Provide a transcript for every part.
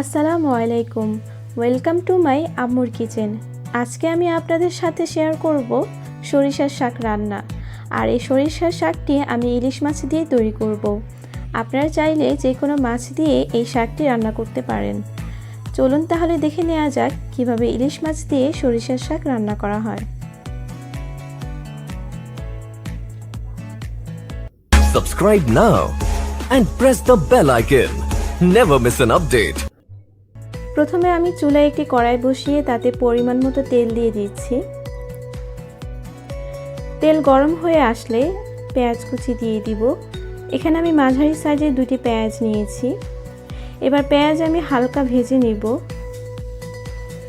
আসসালামু আলাইকুম, welcome to my আম্মুর কিচেন। আজকে আমি আপনাদের সাথে শেয়ার করব সরিষার শাক রান্না। আর এই সরিষার শাকটি আমি ইলিশ মাছ দিয়ে তৈরি করব। আপনারা চাইলে যে কোনো মাছ দিয়ে এই শাকটি রান্না করতে পারেন। চলুন তাহলে দেখে নেওয়া যাক কিভাবে ইলিশ মাছ দিয়ে সরিষার শাক রান্না করা হয়। Subscribe now and press the bell icon. Never miss an update. প্রথমে আমি চুলায় একটি কড়াই বসিয়ে তাতে পরিমাণ মতো তেল দিয়ে দিচ্ছি। তেল গরম হয়ে আসলে পেঁয়াজ কুচি দিয়ে দিব। এখানে আমি মাঝারি সাইজের দুটি পেঁয়াজ নিয়েছি। এবার পেঁয়াজ আমি হালকা ভেজে নিব,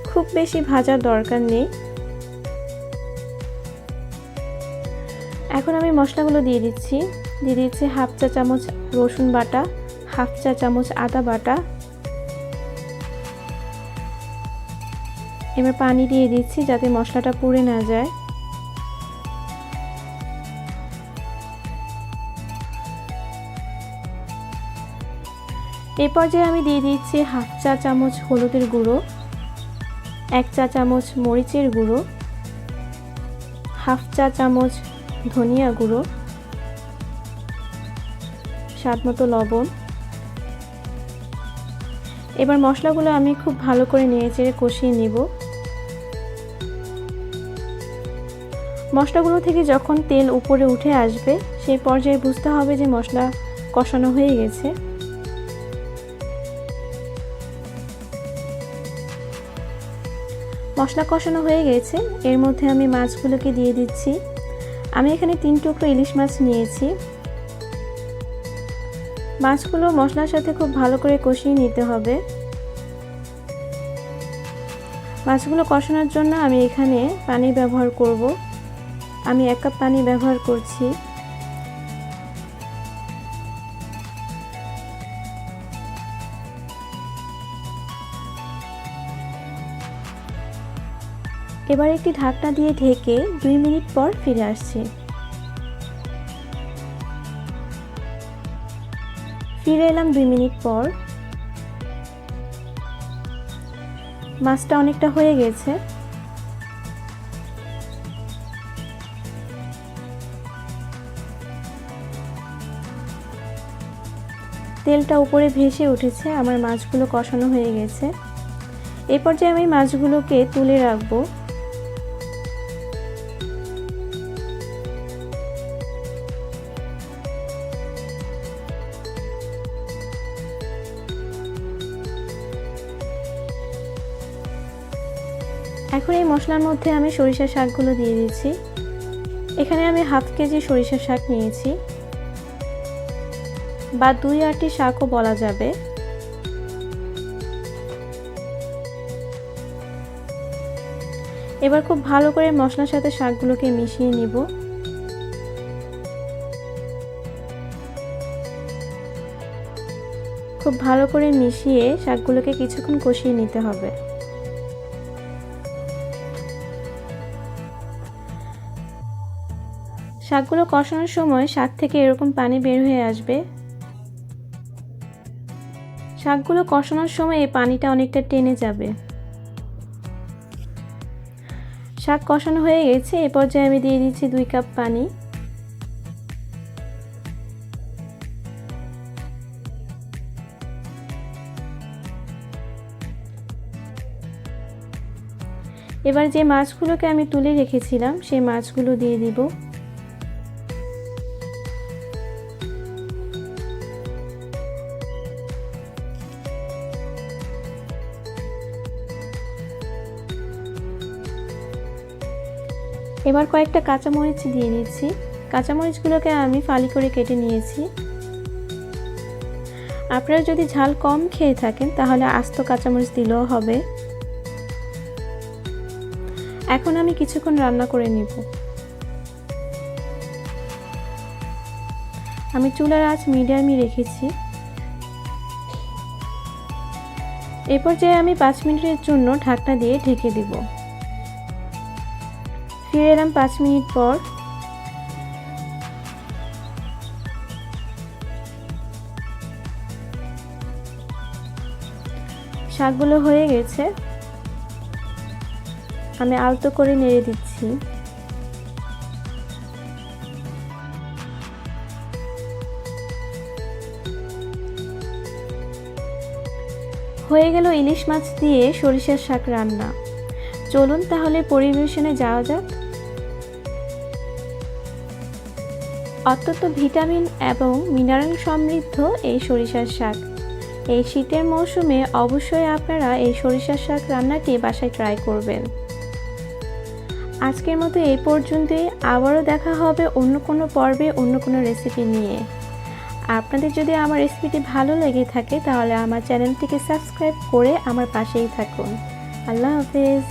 খুব বেশি ভাজার দরকার নেই। এখন আমি মশলাগুলো দিয়ে দিচ্ছি। দিয়ে দিচ্ছি হাফ চা চামচ রসুন বাটা, হাফ চা চামচ আদা বাটা। এবার পানি দিয়ে দিচ্ছি যাতে মশলাটা পুড়ে না যায়। এই পর্যায়ে আমি দিয়ে দিচ্ছি হাফ চা চামচ হলুদের গুঁড়ো, 1 চা চামচ মরিচের গুঁড়ো, হাফ চা চামচ ধনিয়া গুঁড়ো, স্বাদ মতো লবণ। এবার মশলাগুলো আমি খুব ভালো করে নেড়েচেড়ে কষিয়ে নিব। মশলাগুলো থেকে যখন তেল উপরে উঠে আসবে সেই পর্যায়ে বুঝতে হবে যে মশলা কষানো হয়ে গেছে। মশলা কষানো হয়ে গেছে, এর মধ্যে আমি মাছগুলোকে দিয়ে দিচ্ছি। আমি এখানে 3 টুকরো ইলিশ মাছ নিয়েছি। মাছগুলো মশলার সাথে খুব ভালো করে কষিয়ে নিতে হবে। মাছগুলো কষানোর জন্য আমি এখানে পানি ব্যবহার করব। আমি 1 কাপ পানি ব্যবহার করছি। এবার একটি ঢাকনা দিয়ে ঢেকে 2 মিনিট পর ফিরে আসছি। ফিরে এলাম 2 মিনিট পর। মাছটা অনেকটা হয়ে গেছে। তেলটা উপরে ভেসে উঠেছে, আমার মাছগুলো কষানো হয়ে গেছে। এই পর্যায়ে আমি মাছগুলোকে তুলে রাখবো। এখন এই মশলার মধ্যে আমি সরিষার শাকগুলো দিয়ে দিচ্ছি। এখানে আমি হাফ কেজি সরিষার শাক নিয়েছি, বা 2 আটি শাকও বলা যাবে। এবার খুব ভালো করে মশলার সাথে শাকগুলোকে মিশিয়ে নিব। খুব ভালো করে মিশিয়ে শাকগুলোকে কিছুক্ষণ কষিয়ে নিতে হবে। শাকগুলো কষানোর সময় শাক থেকে এরকম পানি বের হয়ে আসবে। শাকগুলো কষানোর সময় এই পানিটা অনেকটা টেনে যাবে। শাক কষানো হয়ে গেছে, এই পর্যায়ে আমি দিয়ে দিচ্ছি 2 কাপ পানি। এবার যে মাছগুলোকে আমি তুলে রেখেছিলাম সেই মাছগুলো দিয়ে দিব। এবার কয়েকটা কাঁচামরিচ দিয়ে দিচ্ছি। কাঁচামরিচগুলোকে আমি ফালি করে কেটে নিয়েছি। আপনারা যদি ঝাল কম খেয়ে থাকেন তাহলে আস্ত কাঁচামরিচ দিলেও হবে। এখন আমি কিছুক্ষণ রান্না করে নিব। আমি চুলার আঁচ মিডিয়ামে রেখেছি। এই পর্যায়ে আমি 5 মিনিটের জন্য ঢাকনা দিয়ে ঢেকে দিব। ফিরে এলাম 5 মিনিট পর। শাকগুলো হয়ে গেছে, আমি আলতো করে নেড়ে দিচ্ছি। হয়ে গেল ইলিশ মাছ দিয়ে সরিষার শাক রান্না। চলুন তাহলে পরিবেশনে যাওয়া যাক। অত্যন্ত ভিটামিন এবং মিনারেল সমৃদ্ধ এই সরিষার শাক। এই শীতের মৌসুমে অবশ্যই আপনারা এই সরিষার শাক রান্নাটি বাসায় ট্রাই করবেন। আজকের মতো এই পর্যন্তই। আবারও দেখা হবে অন্য কোনো পর্বে অন্য কোনো রেসিপি নিয়ে। আপনাদের যদি আমার রেসিপিটি ভালো লেগে থাকে তাহলে আমার চ্যানেলটিকে সাবস্ক্রাইব করে আমার পাশেই থাকুন। আল্লাহ হাফেজ।